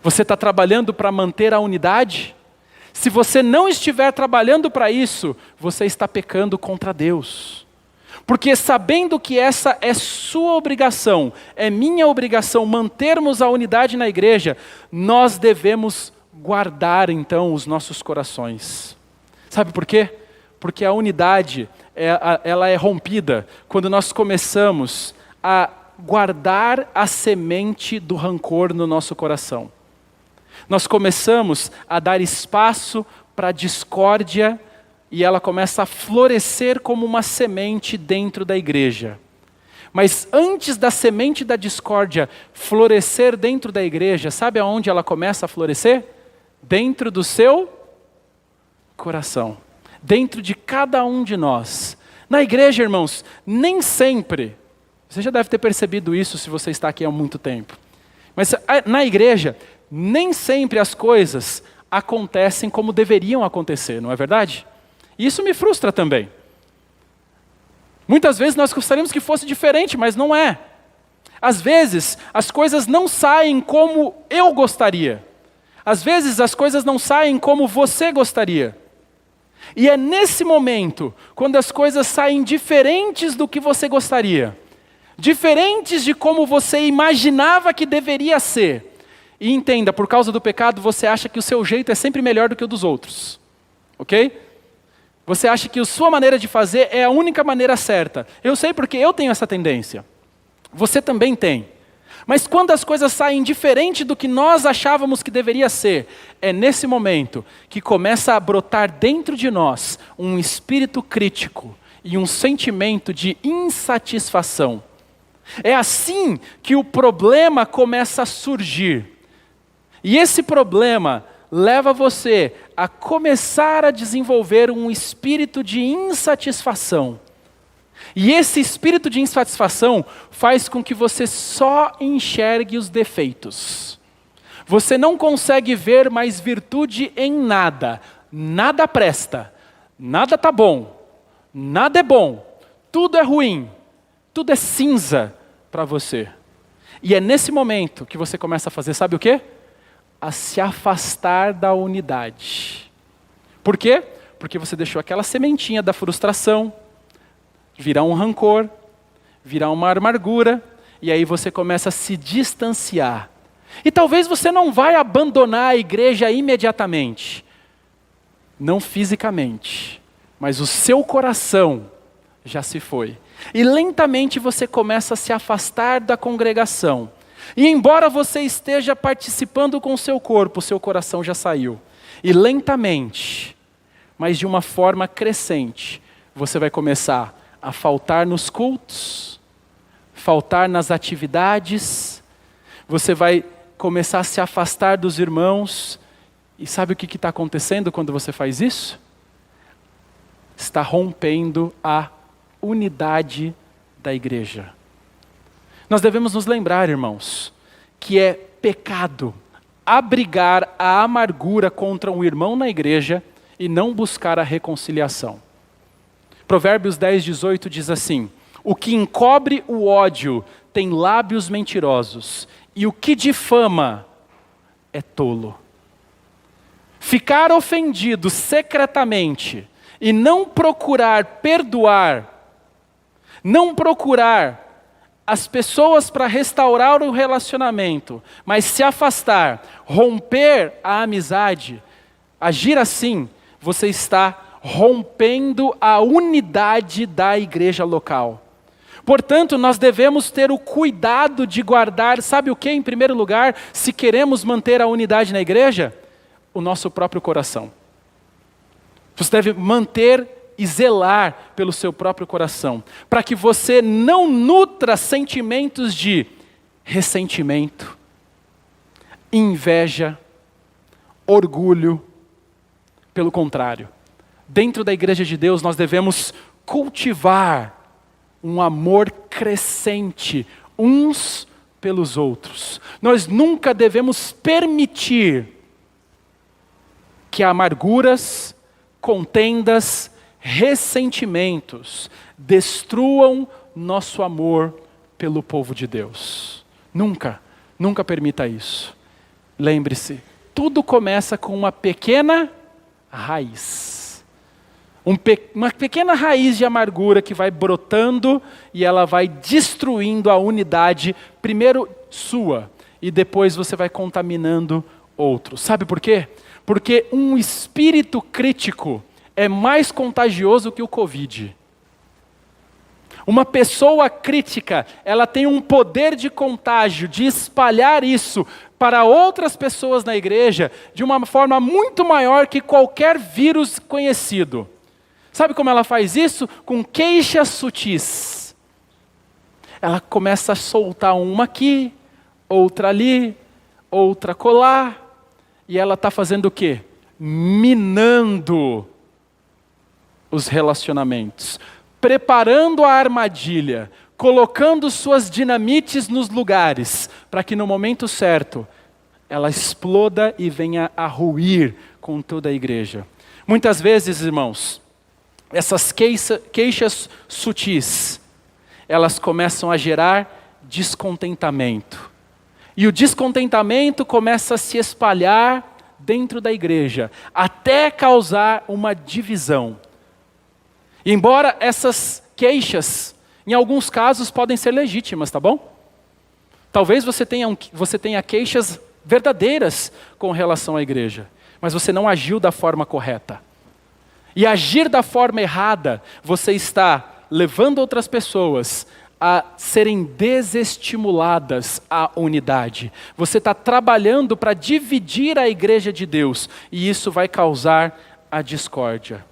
Você está trabalhando para manter a unidade? Se você não estiver trabalhando para isso, você está pecando contra Deus. Porque sabendo que essa é sua obrigação, é minha obrigação mantermos a unidade na igreja, nós devemos guardar então os nossos corações. Sabe por quê? Porque a unidade, ela é rompida quando nós começamos a guardar a semente do rancor no nosso coração. Nós começamos a dar espaço para a discórdia e ela começa a florescer como uma semente dentro da igreja. Mas antes da semente da discórdia florescer dentro da igreja, sabe aonde ela começa a florescer? Dentro do seu coração. Dentro de cada um de nós. Na igreja, irmãos, nem sempre, você já deve ter percebido isso se você está aqui há muito tempo. Mas na igreja, nem sempre as coisas acontecem como deveriam acontecer, não é verdade? E isso me frustra também. Muitas vezes nós gostaríamos que fosse diferente, mas não é. Às vezes, as coisas não saem como eu gostaria. Às vezes, as coisas não saem como você gostaria. E é nesse momento, quando as coisas saem diferentes do que você gostaria, diferentes de como você imaginava que deveria ser. E entenda, por causa do pecado, você acha que o seu jeito é sempre melhor do que o dos outros. Ok? Você acha que a sua maneira de fazer é a única maneira certa. Eu sei porque eu tenho essa tendência. Você também tem. Mas quando as coisas saem diferente do que nós achávamos que deveria ser, é nesse momento que começa a brotar dentro de nós um espírito crítico e um sentimento de insatisfação. É assim que o problema começa a surgir. E esse problema leva você a começar a desenvolver um espírito de insatisfação. E esse espírito de insatisfação faz com que você só enxergue os defeitos. Você não consegue ver mais virtude em nada. Nada presta. Nada está bom. Nada é bom. Tudo é ruim. Tudo é cinza para você. E é nesse momento que você começa a fazer, sabe o quê? A se afastar da unidade. Por quê? Porque você deixou aquela sementinha da frustração virar um rancor, virar uma amargura, e aí você começa a se distanciar. E talvez você não vai abandonar a igreja imediatamente, não fisicamente, mas o seu coração já se foi. E lentamente você começa a se afastar da congregação. E embora você esteja participando com o seu corpo, seu coração já saiu. E lentamente, mas de uma forma crescente, você vai começar a faltar nos cultos, faltar nas atividades, você vai começar a se afastar dos irmãos. E sabe o que está acontecendo quando você faz isso? Está rompendo a unidade da igreja. Nós devemos nos lembrar, irmãos, que é pecado abrigar a amargura contra um irmão na igreja e não buscar a reconciliação. Provérbios 10:18 diz assim: o que encobre o ódio tem lábios mentirosos, e o que difama é tolo. Ficar ofendido secretamente e não procurar perdoar, não procurar as pessoas para restaurar o relacionamento, mas se afastar, romper a amizade, agir assim, você está rompendo a unidade da igreja local. Portanto, nós devemos ter o cuidado de guardar, sabe o que em primeiro lugar, se queremos manter a unidade na igreja? O nosso próprio coração. Você deve manter e zelar pelo seu próprio coração, para que você não nutra sentimentos de ressentimento, inveja, orgulho. Pelo contrário, dentro da igreja de Deus nós devemos cultivar um amor crescente uns pelos outros. Nós nunca devemos permitir que amarguras, contendas, ressentimentos destruam nosso amor pelo povo de Deus. Nunca, nunca permita isso. lembre-se, tudo começa com uma pequena raiz. Uma pequena raiz de amargura que vai brotando e ela vai destruindo a unidade, primeiro sua, e depois você vai contaminando outros. Sabe por quê? Porque um espírito crítico é mais contagioso que o Covid. Uma pessoa crítica, ela tem um poder de contágio, de espalhar isso para outras pessoas na igreja de uma forma muito maior que qualquer vírus conhecido. Sabe como ela faz isso? Com queixas sutis. Ela começa a soltar uma aqui, outra ali, outra colar, e ela está fazendo o quê? Minando os relacionamentos, preparando a armadilha, colocando suas dinamites nos lugares, para que no momento certo, ela exploda e venha a ruir com toda a igreja. Muitas vezes, irmãos, essas queixas sutis, elas começam a gerar descontentamento. E o descontentamento começa a se espalhar dentro da igreja, até causar uma divisão. E embora essas queixas, em alguns casos, podem ser legítimas, tá bom? Talvez você tenha queixas verdadeiras com relação à igreja, mas você não agiu da forma correta. E agir da forma errada, você está levando outras pessoas a serem desestimuladas à unidade. Você está trabalhando para dividir a igreja de Deus, e isso vai causar a discórdia.